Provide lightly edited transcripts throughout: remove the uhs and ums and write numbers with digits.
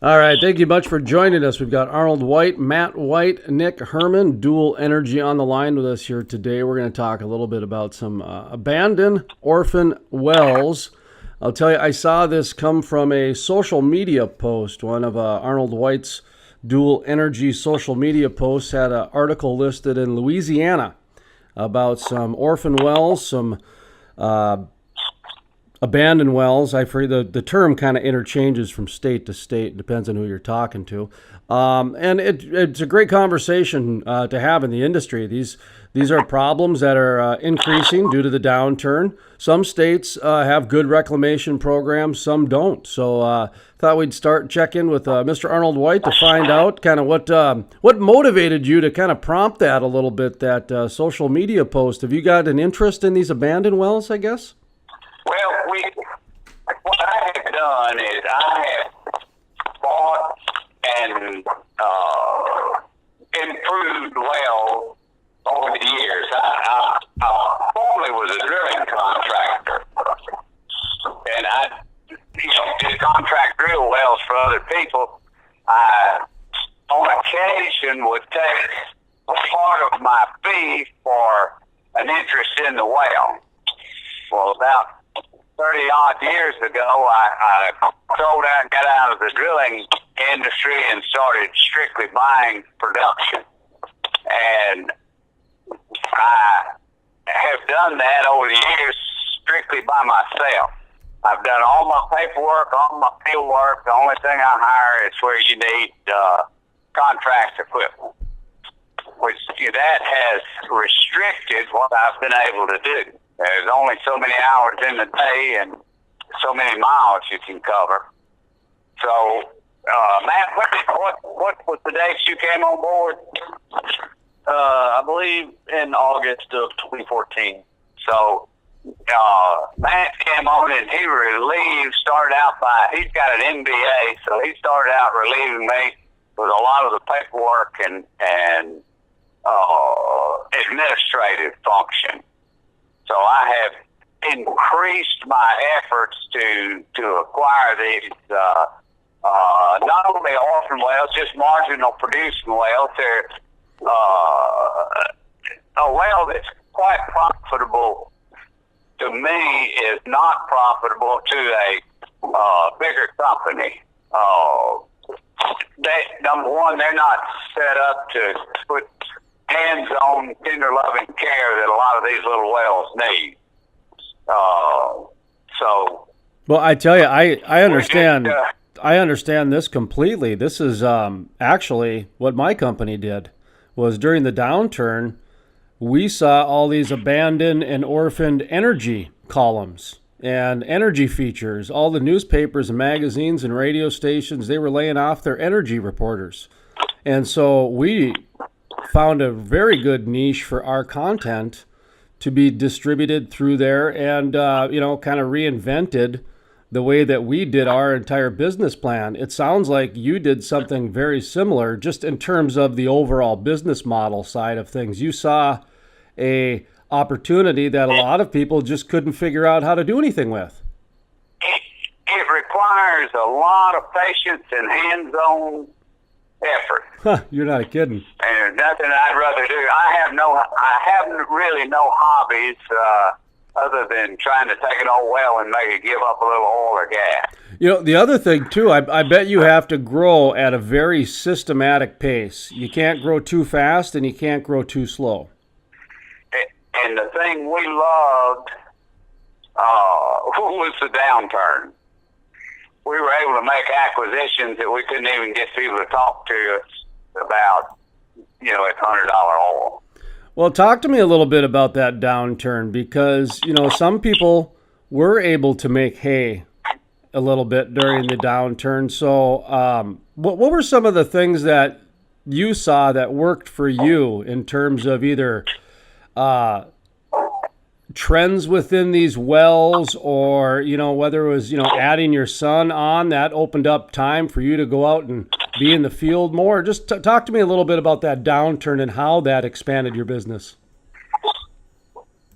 All right, thank you much for joining us. We've got Arnold White, Matt White, Nick Herman, Dual Energy on the line with us here today. We're going to talk a little bit about some abandoned orphan wells. I'll tell you, I saw this come from a social media post. One of Arnold White's Dual Energy social media posts had an article listed in Louisiana about some orphan wells, some abandoned wells. I forget the term kind of interchanges from state to state. Depends on who you're talking to. And it's a great conversation to have in the industry. These are problems that are increasing due to the downturn. Some states have good reclamation programs, some don't. So thought we'd check in with Mr. Arnold White to find out kind of what motivated you to kind of prompt that a little bit, that social media post. Have you got an interest in these abandoned wells, I guess? Well, what I have done is I have bought and improved wells over the years. I formerly was a drilling contractor, and I did contract drill wells for other people. I, on occasion, would take a part of my fee for an interest in the well. Well, about 30-odd years ago, I sold out and got out of the drilling industry and started strictly buying production. And I have done that over the years strictly by myself. I've done all my paperwork, all my field work. The only thing I hire is where you need contract equipment, which that has restricted what I've been able to do. There's only so many hours in the day and so many miles you can cover. So, Matt, what was the date you came on board? I believe in August of 2014. So, Matt came on and he he's got an MBA, so he started out relieving me with a lot of the paperwork and administrative function. So I have increased my efforts to acquire these, not only orphan wells, just marginal producing wells. They're a well that's quite profitable to me is not profitable to a bigger company. Number one, they're not set up to put hands-on, tender-loving care that a lot of these little wells need. Well, I tell you, I understand. I understand this completely. This is actually what my company did. Was during the downturn, we saw all these abandoned and orphaned energy columns and energy features. All the newspapers and magazines and radio stations, they were laying off their energy reporters. And so we found a very good niche for our content to be distributed through there, and kind of reinvented the way that we did our entire business plan. It sounds like you did something very similar, just in terms of the overall business model side of things. You saw a opportunity that a lot of people just couldn't figure out how to do anything with. It requires a lot of patience and hands-on effort. Huh, you're not kidding. And there's nothing I'd rather do. I haven't really no hobbies other than trying to take an old well and make it give up a little oil or gas. The other thing too, I bet you have to grow at a very systematic pace. You can't grow too fast and you can't grow too slow. And the thing we loved was the downturn. We were able to make acquisitions that we couldn't even get people to talk to us about, at $100 oil. Well, talk to me a little bit about that downturn, because, some people were able to make hay a little bit during the downturn. So what were some of the things that you saw that worked for you in terms of either trends within these wells, or whether it was adding your son on, that opened up time for you to go out and be in the field more? Just talk to me a little bit about that downturn and how that expanded your business.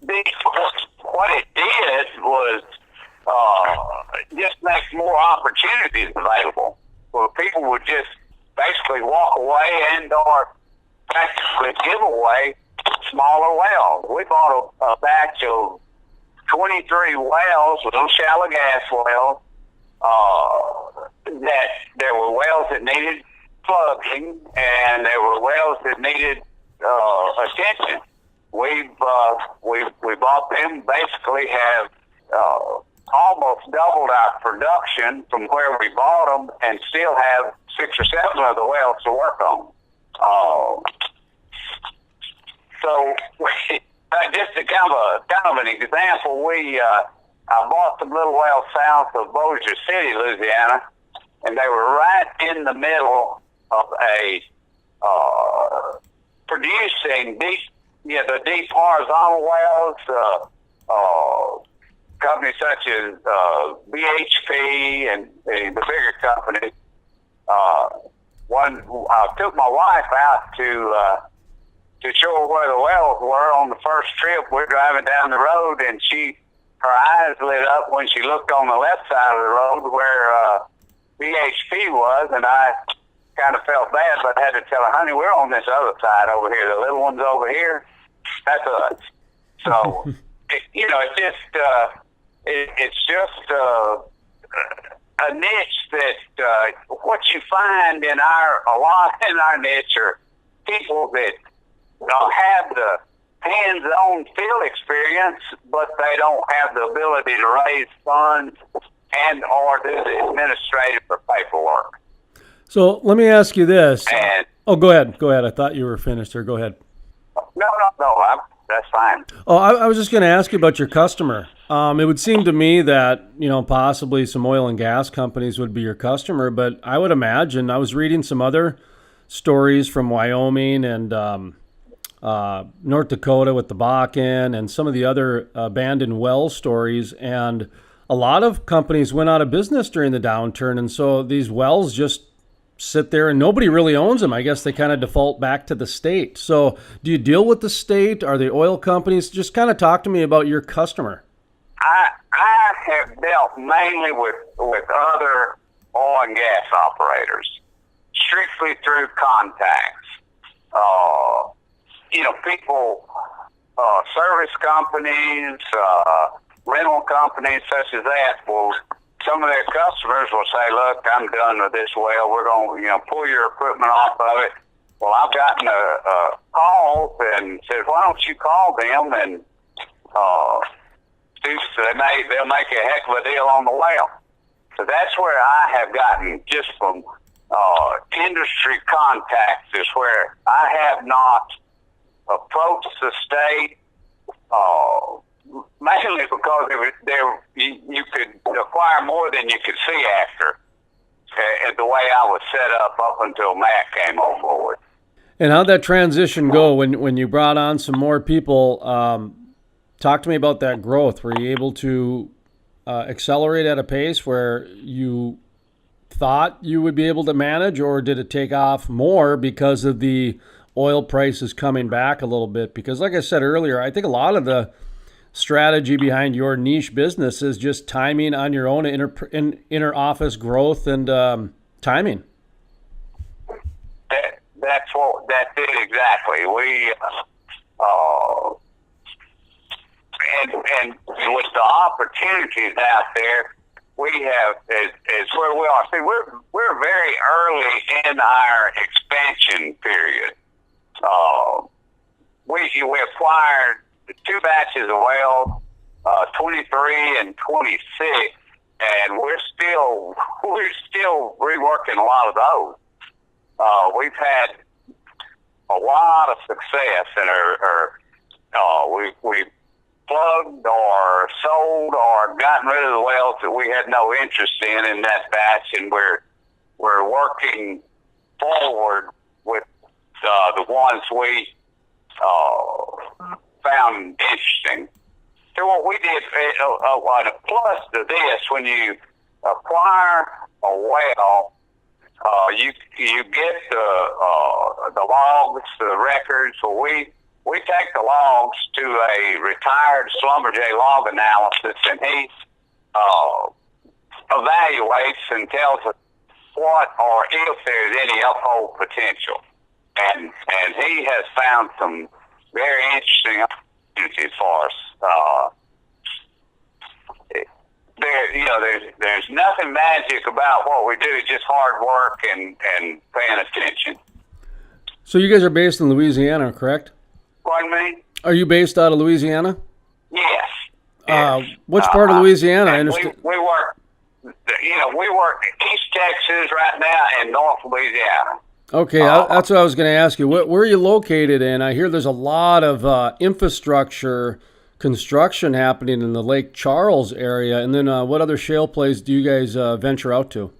What it did was just make more opportunities available. well, people would just basically walk away and or practically give away smaller wells. We bought a batch of 23 wells, little shallow gas wells. That there were wells that needed plugging, and there were wells that needed attention. We bought them. Basically, have almost doubled our production from where we bought them, and still have 6 or 7 of the wells to work on. So, just to kind of an example, I bought some little wells south of Bossier City, Louisiana, and they were right in the middle of a producing the deep horizontal wells. Companies such as BHP and the bigger companies. I took my wife out to show her where the wells were on the first trip. We're driving down the road, and her eyes lit up when she looked on the left side of the road where BHP was, and I kind of felt bad, but I had to tell her, honey, we're on this other side over here. The little one's over here. That's us. So, it's just a niche that what you find in our niche are people that have the hands-on field experience, but they don't have the ability to raise funds and or do the administrative or paperwork. So let me ask you this. And, go ahead. Go ahead. I thought you were finished there. Go ahead. No, that's fine. Oh, I was just going to ask you about your customer. It would seem to me that, possibly some oil and gas companies would be your customer, but I would imagine, I was reading some other stories from Wyoming and North Dakota with the Bakken and some of the other abandoned well stories, and a lot of companies went out of business during the downturn, and so these wells just sit there and nobody really owns them. I guess they kind of default back to the state. So do you deal with the state? Are the oil companies? Just kind of talk to me about your customer. I have dealt mainly with other oil and gas operators, strictly through contacts. People, service companies, rental companies such as that will, some of their customers will say, look, I'm done with this well. We're going to, pull your equipment off of it. Well, I've gotten a call and said, why don't you call them and they'll make a heck of a deal on the well. So that's where I have gotten just from industry contacts is where I have not approached the state, mainly because you could acquire more than you could see after, the way I was set up until Matt came on board. And how'd that transition go when you brought on some more people? Talk to me about that growth. Were you able to accelerate at a pace where you thought you would be able to manage, or did it take off more because of the oil prices coming back a little bit? Because like I said earlier, I think a lot of the strategy behind your niche business is just timing on your own inner office growth and timing. That's it exactly. We and with the opportunities out there, we have is where we are. See, we're very early in our expansion period. We acquired 2 batches of wells, 23 and 26, and we're still reworking a lot of those. We've had a lot of success in we've plugged or sold or gotten rid of the wells that we had no interest in that batch, and we're working forward with the ones we found interesting. So what we did, a plus to this, when you acquire a well, you get the logs, the records. So we take the logs to a retired Schlumberger log analysis, and he evaluates and tells us what or if there's any uphold potential. And he has found some very interesting opportunities for us. There's nothing magic about what we do. It's just hard work and paying attention. So you guys are based in Louisiana, correct? Pardon me? Are you based out of Louisiana? Yes. Which part of Louisiana? I understand. We work East Texas right now and North Louisiana. Okay, that's what I was going to ask you. Where are you located in? I hear there's a lot of infrastructure construction happening in the Lake Charles area. And then what other shale plays do you guys venture out to?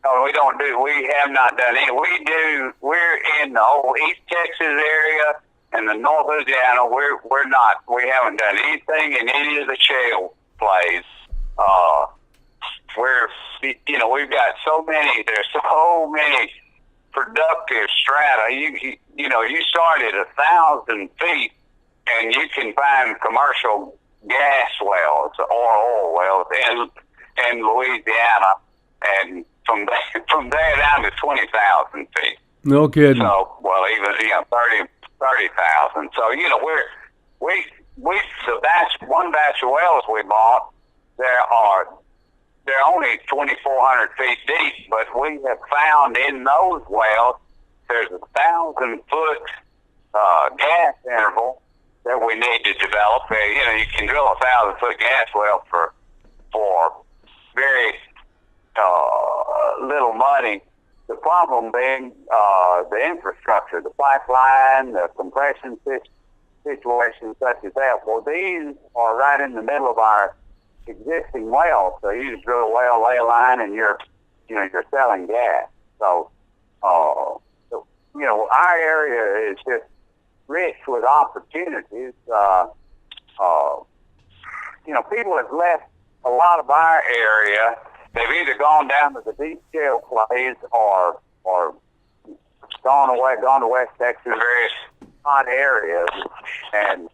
No, we have not done any. We're in the whole East Texas area and the North Louisiana. We haven't done anything in any of the shale plays. We've got there's so many productive strata. You start at 1,000 feet and you can find commercial gas wells or oil wells in Louisiana, and from there down to 20,000 feet. No kidding. So, well, even 30,000. So one batch of wells we bought, they're only 2,400 feet deep, but we have found in those wells there's 1,000-foot gas interval that we need to develop. You can drill a 1,000-foot gas well for very little money. The problem being the infrastructure, the pipeline, the compression situations such as that. Well, these are right in the middle of our existing wells. So you just drill a well, lay a line, and you're selling gas. So, our area is just rich with opportunities. People have left a lot of our area. They've either gone down to the deep shale plays or gone to West Texas, various hot areas, and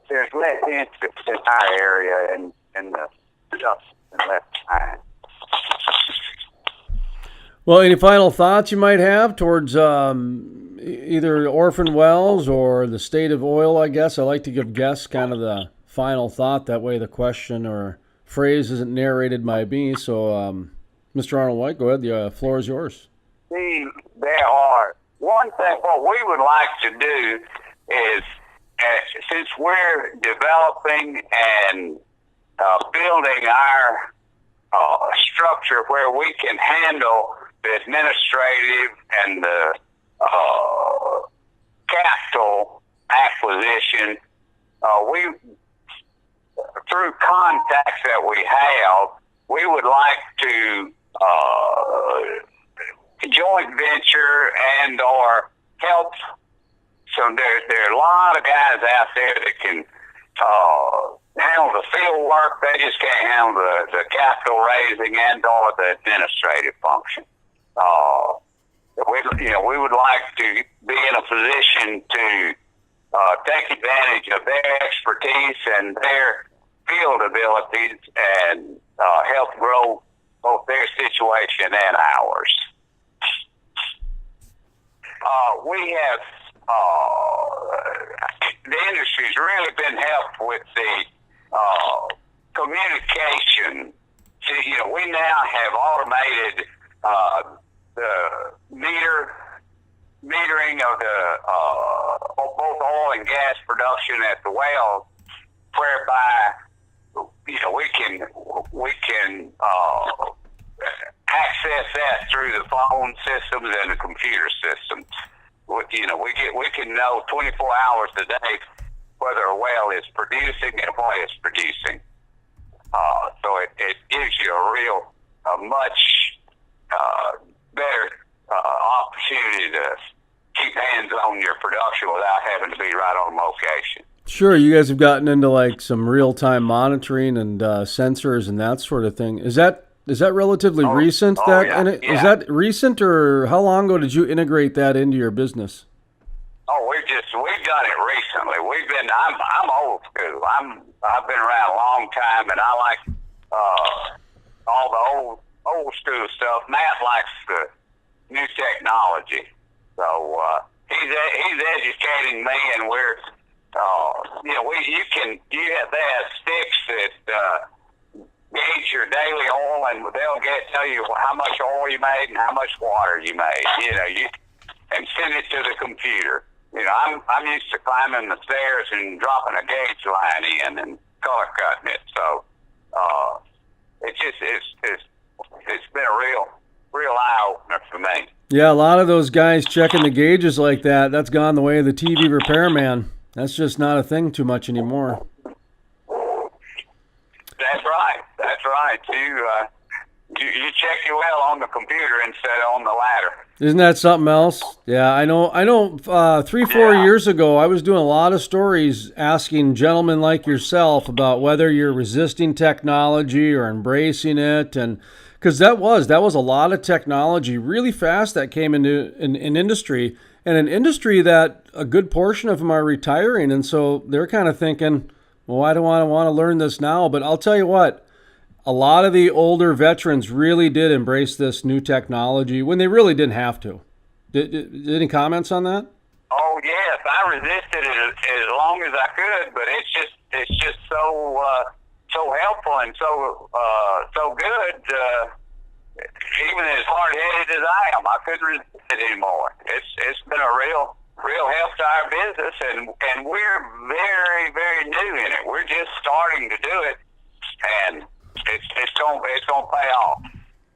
there's less interest in our area and the stuff and left behind. Well, any final thoughts you might have towards either Orphan Wells or the state of oil, I guess? I like to give guests kind of the final thought. That way the question or phrase isn't narrated by me. So, Mr. Arnold White, go ahead. The floor is yours. See, there are one thing, what we would like to do is, since we're developing and building our structure where we can handle the administrative and the capital acquisition, through contacts that we have, we would like to joint venture and or help. So there are a lot of guys out there that can handle the field work. They just can't handle the capital raising and or the administrative function. We would like to be in a position to take advantage of their expertise and their field abilities and help grow both their situation and ours. We have the industry's really been helped with the communication. See, we now have automated the metering of the both oil and gas production at the well, whereby we can access that through the phone systems and the computer systems. We can know 24 hours a day whether a well is producing and what it's producing. So it gives you a much better opportunity to keep hands on your production without having to be right on location. Sure, you guys have gotten into like some real-time monitoring and sensors and that sort of thing. Is that relatively recent? Is that recent, or how long ago did you integrate that into your business? Oh, we've done it recently. I'm old school. I've been around a long time, and I like all the old school stuff. Matt likes the new technology, so he's educating me, and we're you have sticks that gauge your daily oil, and they'll tell you how much oil you made and how much water you made. And send it to the computer. I'm used to climbing the stairs and dropping a gauge line in and color cutting it. So it's been a real eye opener for me. Yeah, a lot of those guys checking the gauges like that, that's gone the way of the TV repairman. That's just not a thing too much anymore. That's right. You check your well on the computer instead of on the ladder. Isn't that something else? Yeah, I know. 3-4 years ago, I was doing a lot of stories asking gentlemen like yourself about whether you're resisting technology or embracing it, and because that was a lot of technology really fast that came into an industry, and an industry that a good portion of them are retiring, and so they're kind of thinking, well, I don't want to learn this now. But I'll tell you what. A lot of the older veterans really did embrace this new technology when they really didn't have to. Did any comments on that? Oh yes, I resisted it as long as I could, but it's just so helpful and so good. Even as hard headed as I am, I couldn't resist it anymore. It's been a real help to our business, and we're very, very new in it. We're just starting to do it, and it's gonna pay off.